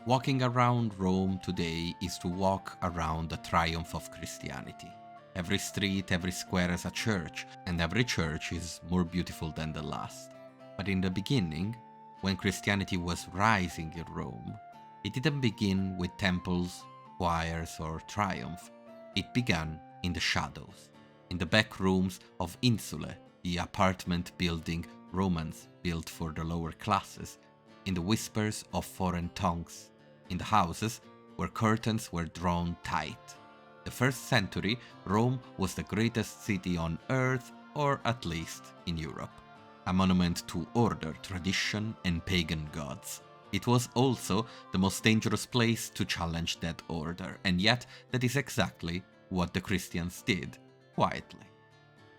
Walking around Rome today is to walk around the triumph of Christianity. Every street, every square has a church, and every church is more beautiful than the last. But in the beginning, when Christianity was rising in Rome, it didn't begin with temples, choirs, or triumph. It began in the shadows, in the back rooms of Insule, the apartment building Romans built for the lower classes, in the whispers of foreign tongues, in the houses where curtains were drawn tight. The first century, Rome was the greatest city on earth, or at least in Europe. A monument to order, tradition, and pagan gods. It was also the most dangerous place to challenge that order, and yet that is exactly what the Christians did, quietly.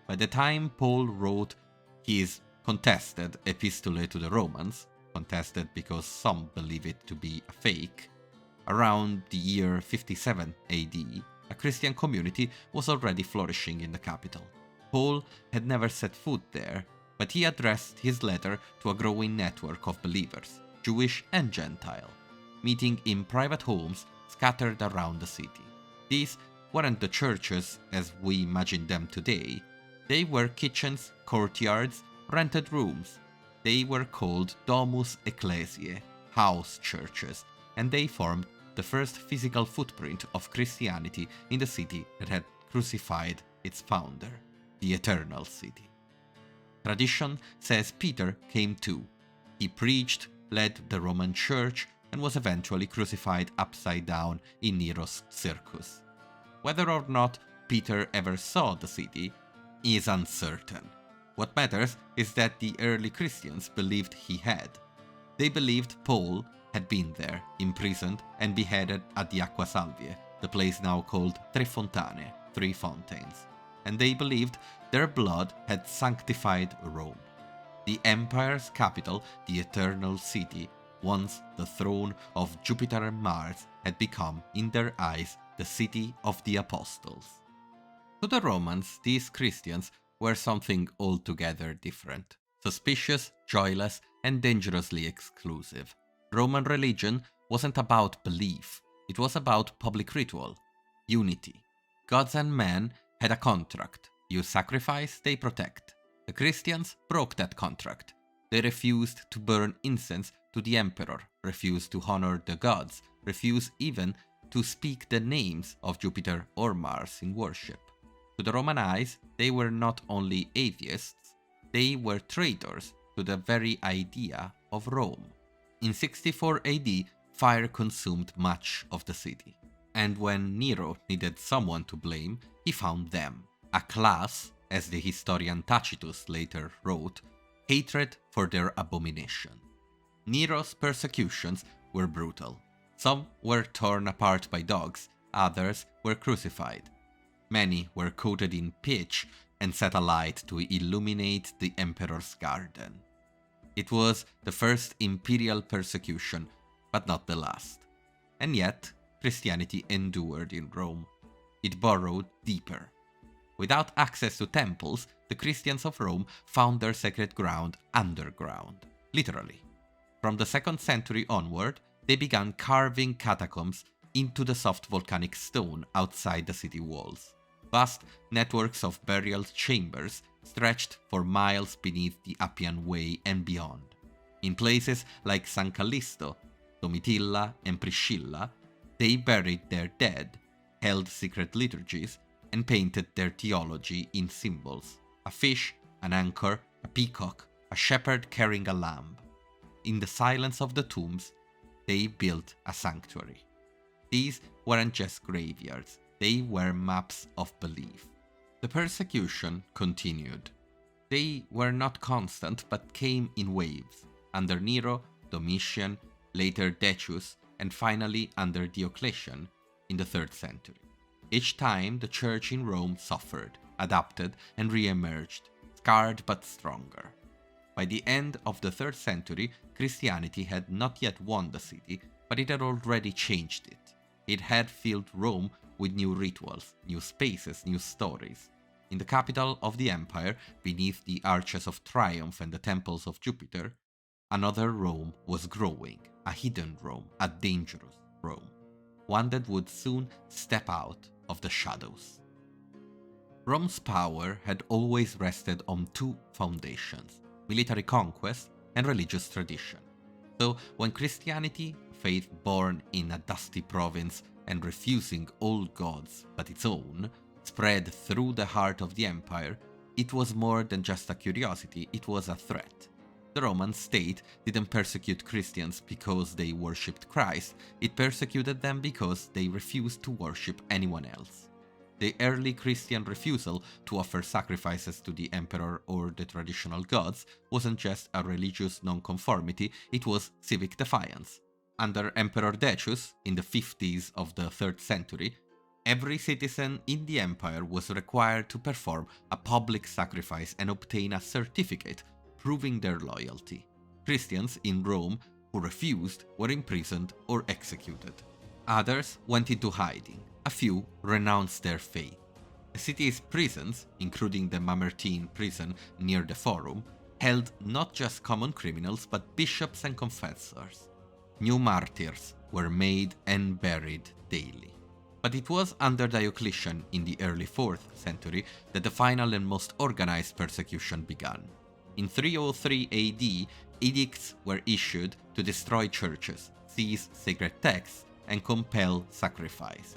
By the time Paul wrote his contested epistole to the Romans, contested because some believe it to be a fake, around the year 57 AD, a Christian community was already flourishing in the capital. Paul had never set foot there, but he addressed his letter to a growing network of believers, Jewish and Gentile, meeting in private homes scattered around the city. These weren't the churches as we imagine them today. They were kitchens, courtyards, rented rooms. They were called Domus Ecclesiae, house churches, and they formed the first physical footprint of Christianity in the city that had crucified its founder, the Eternal City. Tradition says Peter came too. He preached, led the Roman Church, and was eventually crucified upside down in Nero's circus. Whether or not Peter ever saw the city is uncertain. What matters is that the early Christians believed he had. They believed Paul had been there, imprisoned and beheaded at the Acqua Salvie, the place now called Tre Fontane, Three Fountains, and they believed their blood had sanctified Rome. The empire's capital, the Eternal City, once the throne of Jupiter and Mars, had become, in their eyes, the city of the apostles. To the Romans, these Christians were something altogether different, suspicious, joyless, and dangerously exclusive. Roman religion wasn't about belief, it was about public ritual, unity. Gods and men had a contract. You sacrifice, they protect. The Christians broke that contract. They refused to burn incense to the emperor, refused to honor the gods, refused even to speak the names of Jupiter or Mars in worship. To the Roman eyes, they were not only atheists, they were traitors to the very idea of Rome. In 64 AD, fire consumed much of the city. And when Nero needed someone to blame, he found them. A class, as the historian Tacitus later wrote, hatred for their abomination. Nero's persecutions were brutal. Some were torn apart by dogs, others were crucified. Many were coated in pitch and set alight to illuminate the emperor's garden. It was the first imperial persecution, but not the last. And yet, Christianity endured in Rome. It burrowed deeper. Without access to temples, the Christians of Rome found their sacred ground underground, literally. From the 2nd century onward, they began carving catacombs into the soft volcanic stone outside the city walls. Vast networks of burial chambers stretched for miles beneath the Appian Way and beyond. In places like San Callisto, Domitilla, and Priscilla, they buried their dead, held secret liturgies, and painted their theology in symbols: a fish, an anchor, a peacock, a shepherd carrying a lamb. In the silence of the tombs, they built a sanctuary. These weren't just graveyards, they were maps of belief. The persecution continued. They were not constant but came in waves, under Nero, Domitian, later Decius, and finally under Diocletian in the 3rd century. Each time the church in Rome suffered, adapted, and re-emerged, scarred but stronger. By the end of the 3rd century, Christianity had not yet won the city, but it had already changed it. It had filled Rome with new rituals, new spaces, new stories. In the capital of the empire, beneath the arches of triumph and the temples of Jupiter, another Rome was growing, a hidden Rome, a dangerous Rome, one that would soon step out of the shadows. Rome's power had always rested on two foundations: military conquest and religious tradition. So when Christianity, a faith born in a dusty province and refusing all gods but its own, spread through the heart of the empire, it was more than just a curiosity, it was a threat. The Roman state didn't persecute Christians because they worshipped Christ, it persecuted them because they refused to worship anyone else. The early Christian refusal to offer sacrifices to the emperor or the traditional gods wasn't just a religious nonconformity, it was civic defiance. Under Emperor Decius, in the 50s of the 3rd century, every citizen in the empire was required to perform a public sacrifice and obtain a certificate proving their loyalty. Christians in Rome who refused were imprisoned or executed. Others went into hiding. A few renounced their faith. The city's prisons, including the Mamertine prison near the Forum, held not just common criminals but bishops and confessors. New martyrs were made and buried daily. But it was under Diocletian in the early 4th century that the final and most organized persecution began. In 303 AD, edicts were issued to destroy churches, seize sacred texts, and compel sacrifices.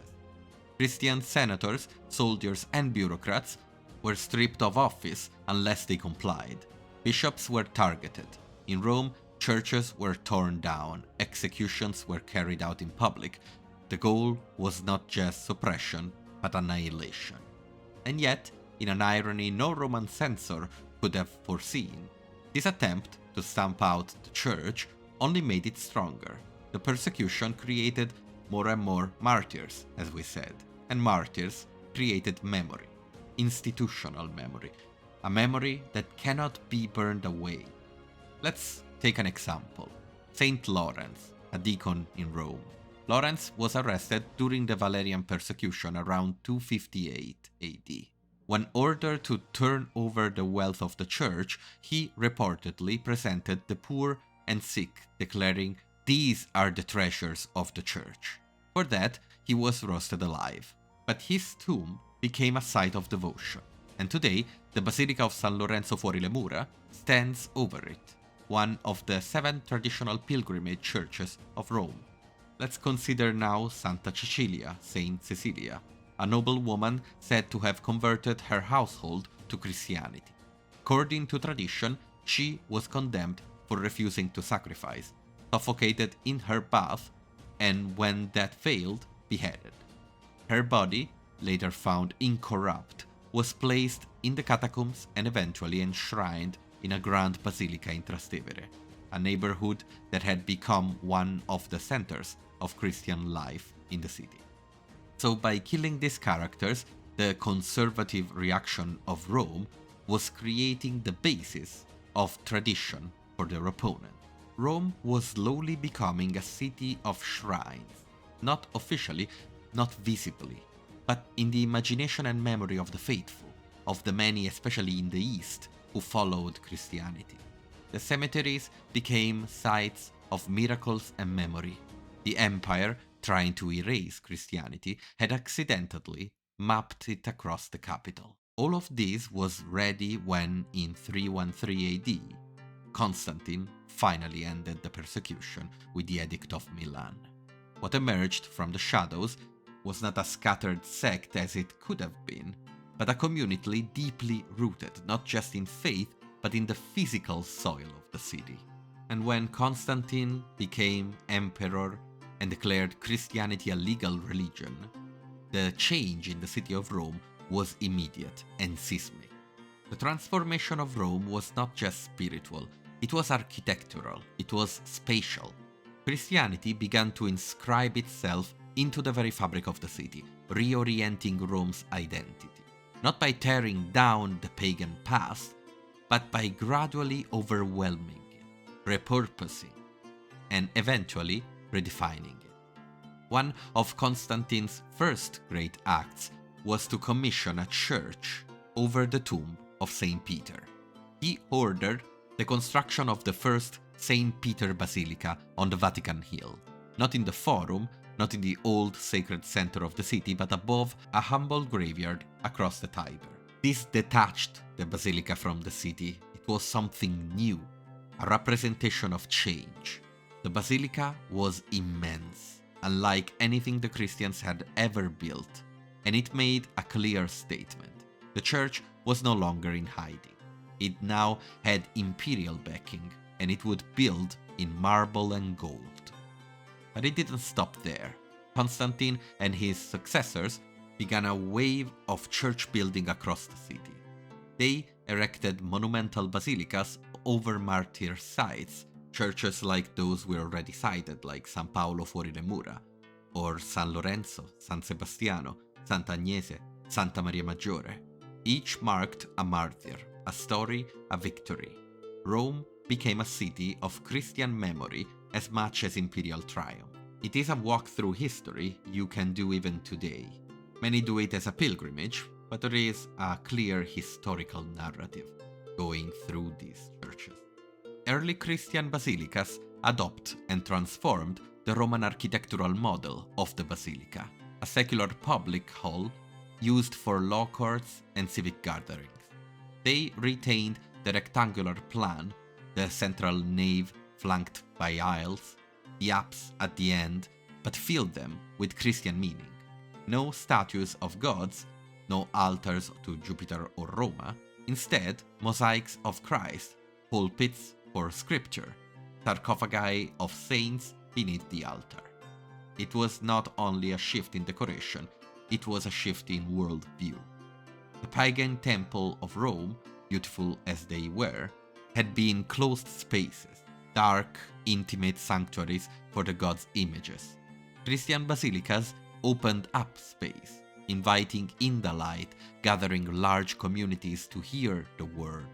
Christian senators, soldiers, and bureaucrats were stripped of office unless they complied. Bishops were targeted. In Rome, churches were torn down, executions were carried out in public. The goal was not just suppression, but annihilation. And yet, in an irony no Roman censor could have foreseen, this attempt to stamp out the church only made it stronger. The persecution created more and more martyrs, as we said, and martyrs created memory, institutional memory, a memory that cannot be burned away. Let's take an example. Saint Lawrence, a deacon in Rome. Lawrence was arrested during the Valerian persecution around 258 AD. When ordered to turn over the wealth of the church, he reportedly presented the poor and sick, declaring, "These are the treasures of the church." For that, he was roasted alive. But his tomb became a site of devotion, and today the Basilica of San Lorenzo fuori le Mura stands over it, one of the 7 traditional pilgrimage churches of Rome. Let's consider now Santa Cecilia, Saint Cecilia, a noble woman said to have converted her household to Christianity. According to tradition, she was condemned for refusing to sacrifice, suffocated in her bath, and when that failed, beheaded. Her body, later found incorrupt, was placed in the Catacombs and eventually enshrined in a grand basilica in Trastevere, a neighborhood that had become one of the centers of Christian life in the city. So by killing these characters, the conservative reaction of Rome was creating the basis of tradition for their opponent. Rome was slowly becoming a city of shrines, not officially, not visibly, but in the imagination and memory of the faithful, of the many, especially in the East, who followed Christianity. The cemeteries became sites of miracles and memory. The empire, trying to erase Christianity, had accidentally mapped it across the capital. All of this was ready when, in 313 AD, Constantine finally ended the persecution with the Edict of Milan. What emerged from the shadows was not a scattered sect as it could have been, but a community deeply rooted not just in faith, but in the physical soil of the city. And when Constantine became emperor and declared Christianity a legal religion, the change in the city of Rome was immediate and seismic. The transformation of Rome was not just spiritual, it was architectural, it was spatial. Christianity began to inscribe itself into the very fabric of the city, reorienting Rome's identity, not by tearing down the pagan past, but by gradually overwhelming it, repurposing, and eventually redefining it. One of Constantine's first great acts was to commission a church over the tomb of Saint Peter. He ordered the construction of the first St. Peter Basilica on the Vatican Hill, not in the Forum, not in the old sacred center of the city, but above a humble graveyard across the Tiber. This detached the basilica from the city. It was something new, a representation of change. The basilica was immense, unlike anything the Christians had ever built, and it made a clear statement. The church was no longer in hiding. It now had imperial backing, and it would build in marble and gold. But it didn't stop there. Constantine and his successors began a wave of church building across the city. They erected monumental basilicas over martyr sites, churches like those we already cited, like San Paolo fuori le mura, or San Lorenzo, San Sebastiano, Santa Agnese, Santa Maria Maggiore. Each marked a martyr, a story, a victory. Rome became a city of Christian memory as much as imperial triumph. It is a walk through history you can do even today. Many do it as a pilgrimage, but there is a clear historical narrative going through these churches. Early Christian basilicas adopt and transformed the Roman architectural model of the basilica, a secular public hall used for law courts and civic gatherings. They retained the rectangular plan, the central nave flanked by aisles, the apse at the end, but filled them with Christian meaning. No statues of gods, no altars to Jupiter or Roma, instead mosaics of Christ, pulpits for scripture, sarcophagi of saints beneath the altar. It was not only a shift in decoration, it was a shift in worldview. The pagan temple of Rome, beautiful as they were, had been closed spaces, dark, intimate sanctuaries for the gods' images. Christian basilicas opened up space, inviting in the light, gathering large communities to hear the word.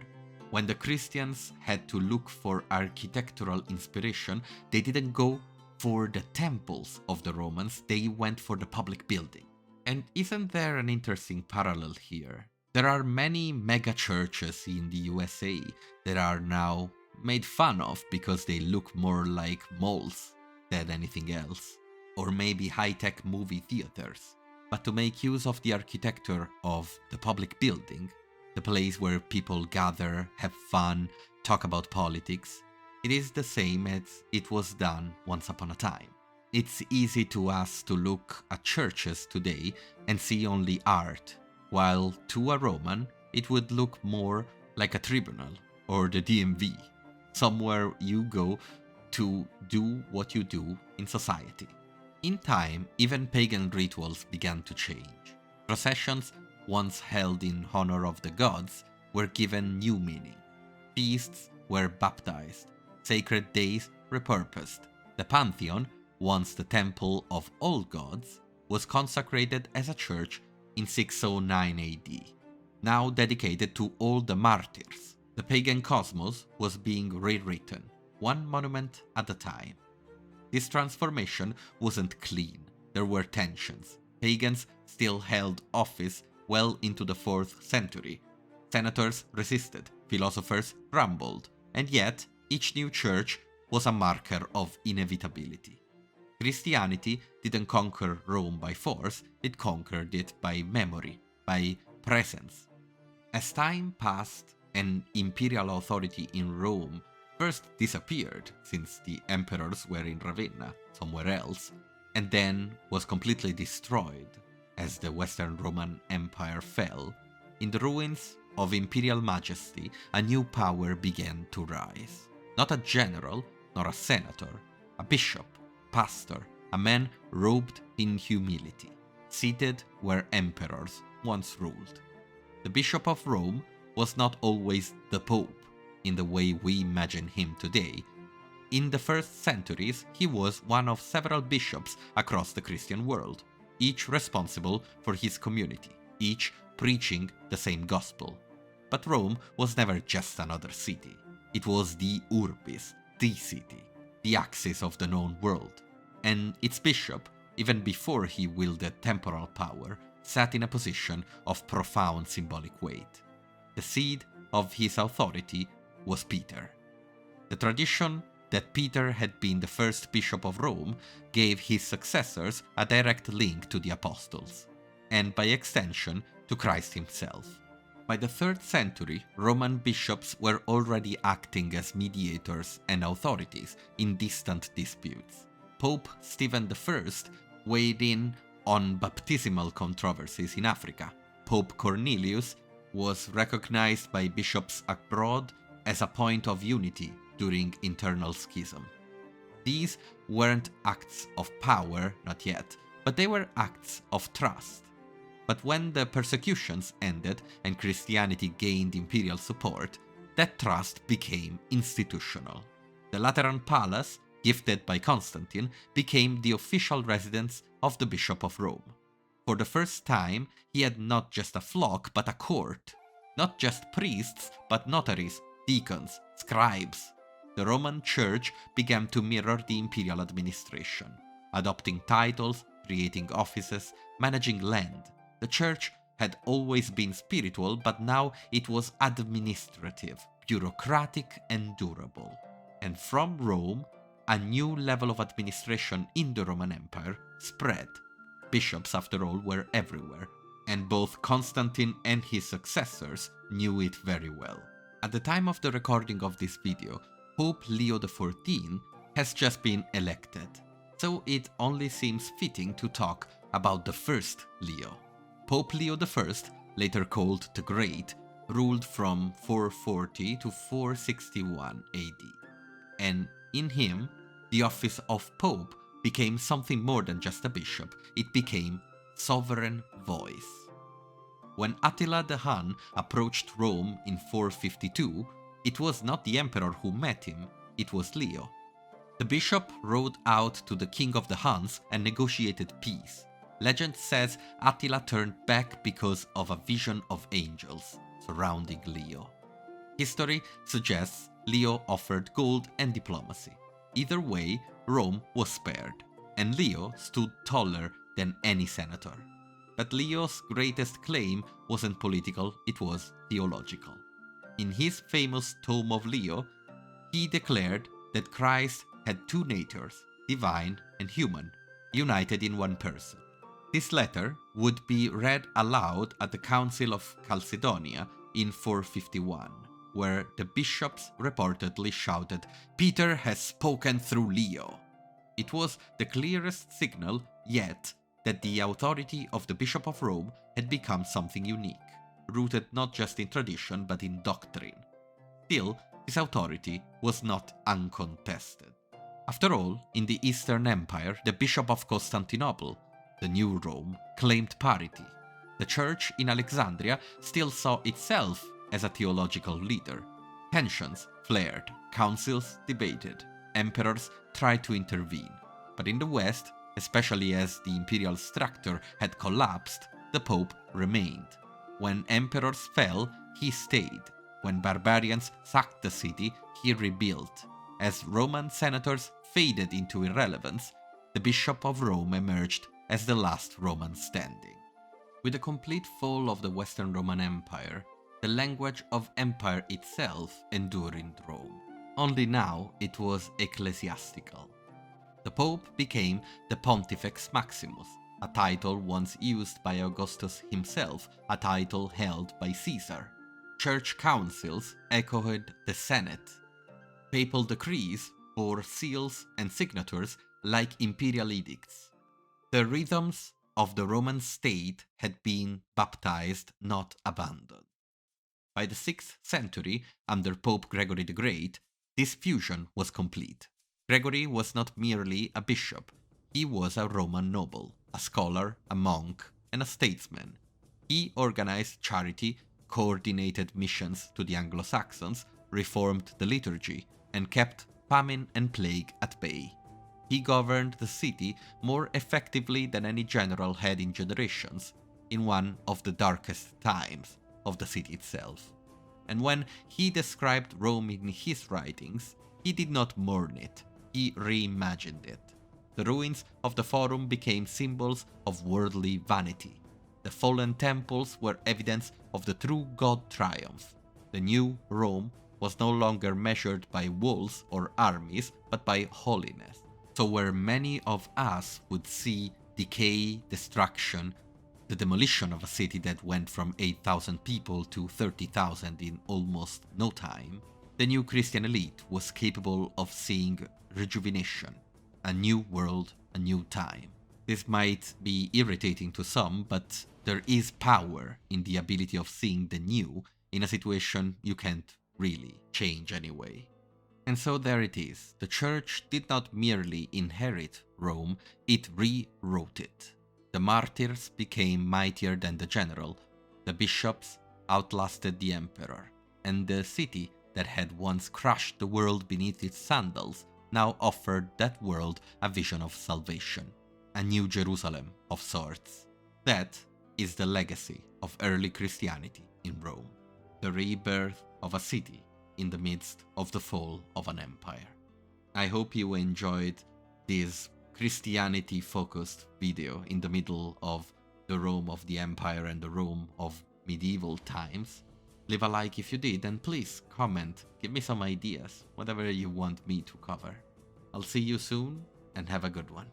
When the Christians had to look for architectural inspiration, they didn't go for the temples of the Romans, they went for the public building. And isn't there an interesting parallel here? There are many mega churches in the USA that are now made fun of because they look more like malls than anything else, or maybe high-tech movie theaters. But to make use of the architecture of the public building, the place where people gather, have fun, talk about politics, it is the same as it was done once upon a time. It's easy to us to look at churches today and see only art, while to a Roman it would look more like a tribunal or the DMV, somewhere you go to do what you do in society. In time, even pagan rituals began to change. Processions, once held in honor of the gods, were given new meaning. Feasts were baptized, sacred days repurposed. The Pantheon, once the temple of all gods, was consecrated as a church in 609 AD, now dedicated to all the martyrs. The pagan cosmos was being rewritten, one monument at a time. This transformation wasn't clean. There were tensions. Pagans still held office well into the 4th century. Senators resisted, philosophers grumbled, and yet each new church was a marker of inevitability. Christianity didn't conquer Rome by force, it conquered it by memory, by presence. As time passed and imperial authority in Rome first disappeared, since the emperors were in Ravenna, somewhere else, and then was completely destroyed as the Western Roman Empire fell, in the ruins of imperial majesty a new power began to rise. Not a general, nor a senator, a bishop, pastor, a man robed in humility, seated where emperors once ruled. The Bishop of Rome was not always the Pope in the way we imagine him today. In the first centuries, he was one of several bishops across the Christian world, each responsible for his community, each preaching the same gospel. But Rome was never just another city. It was the urbis, the city, the axis of the known world. And its bishop, even before he wielded temporal power, sat in a position of profound symbolic weight. The seed of his authority was Peter. The tradition that Peter had been the first bishop of Rome gave his successors a direct link to the apostles, and by extension to Christ himself. By the 3rd century, Roman bishops were already acting as mediators and authorities in distant disputes. Pope Stephen I weighed in on baptismal controversies in Africa. Pope Cornelius was recognized by bishops abroad as a point of unity during internal schism. These weren't acts of power, not yet, but they were acts of trust. But when the persecutions ended and Christianity gained imperial support, that trust became institutional. The Lateran Palace, gifted by Constantine, became the official residence of the Bishop of Rome. For the first time, he had not just a flock, but a court. Not just priests, but notaries, deacons, scribes. The Roman Church began to mirror the imperial administration, adopting titles, creating offices, managing land. The Church had always been spiritual, but now it was administrative, bureaucratic, and durable. And from Rome, a new level of administration in the Roman Empire spread. Bishops, after all, were everywhere, and both Constantine and his successors knew it very well. At the time of the recording of this video, Pope Leo XIV has just been elected, so it only seems fitting to talk about the first Leo. Pope Leo I, later called the Great, ruled from 440 to 461 AD, and in him, the office of Pope became something more than just a bishop. It became sovereign voice. When Attila the Hun approached Rome in 452, it was not the emperor who met him, it was Leo. The bishop rode out to the king of the Huns and negotiated peace. Legend says Attila turned back because of a vision of angels surrounding Leo. History suggests Leo offered gold and diplomacy. Either way, Rome was spared, and Leo stood taller than any senator. But Leo's greatest claim wasn't political, it was theological. In his famous Tome of Leo, he declared that Christ had two natures, divine and human, united in one person. This letter would be read aloud at the Council of Chalcedonia in 451, where the bishops reportedly shouted, "Peter has spoken through Leo." It was the clearest signal yet that the authority of the Bishop of Rome had become something unique, rooted not just in tradition but in doctrine. Still, this authority was not uncontested. After all, in the Eastern Empire, the Bishop of Constantinople, the new Rome, claimed parity. The church in Alexandria still saw itself as a theological leader. Tensions flared, councils debated, emperors tried to intervene. But in the West, especially as the imperial structure had collapsed, the Pope remained. When emperors fell, he stayed. When barbarians sacked the city, he rebuilt. As Roman senators faded into irrelevance, the Bishop of Rome emerged as the last Roman standing. With the complete fall of the Western Roman Empire, the language of empire itself endured in Rome. Only now it was ecclesiastical. The Pope became the Pontifex Maximus, a title once used by Augustus himself, a title held by Caesar. Church councils echoed the Senate. Papal decrees bore seals and signatures like imperial edicts. The rhythms of the Roman state had been baptized, not abandoned. By the 6th century, under Pope Gregory the Great, this fusion was complete. Gregory was not merely a bishop, he was a Roman noble, a scholar, a monk, and a statesman. He organized charity, coordinated missions to the Anglo-Saxons, reformed the liturgy, and kept famine and plague at bay. He governed the city more effectively than any general had in generations, in one of the darkest times of the city itself. And when he described Rome in his writings, he did not mourn it, he reimagined it. The ruins of the Forum became symbols of worldly vanity. The fallen temples were evidence of the true God triumph. The new Rome was no longer measured by walls or armies, but by holiness. So where many of us would see decay, destruction, the demolition of a city that went from 8,000 people to 30,000 in almost no time, the new Christian elite was capable of seeing rejuvenation, a new world, a new time. This might be irritating to some, but there is power in the ability of seeing the new in a situation you can't really change anyway. And so there it is. The church did not merely inherit Rome, it rewrote it. The martyrs became mightier than the general, the bishops outlasted the emperor, and the city that had once crushed the world beneath its sandals now offered that world a vision of salvation, a new Jerusalem of sorts. That is the legacy of early Christianity in Rome, the rebirth of a city in the midst of the fall of an empire. I hope you enjoyed this Christianity-focused video in the middle of the Rome of the Empire and the Rome of medieval times. Leave a like if you did, and please comment, give me some ideas, whatever you want me to cover. I'll see you soon, and have a good one.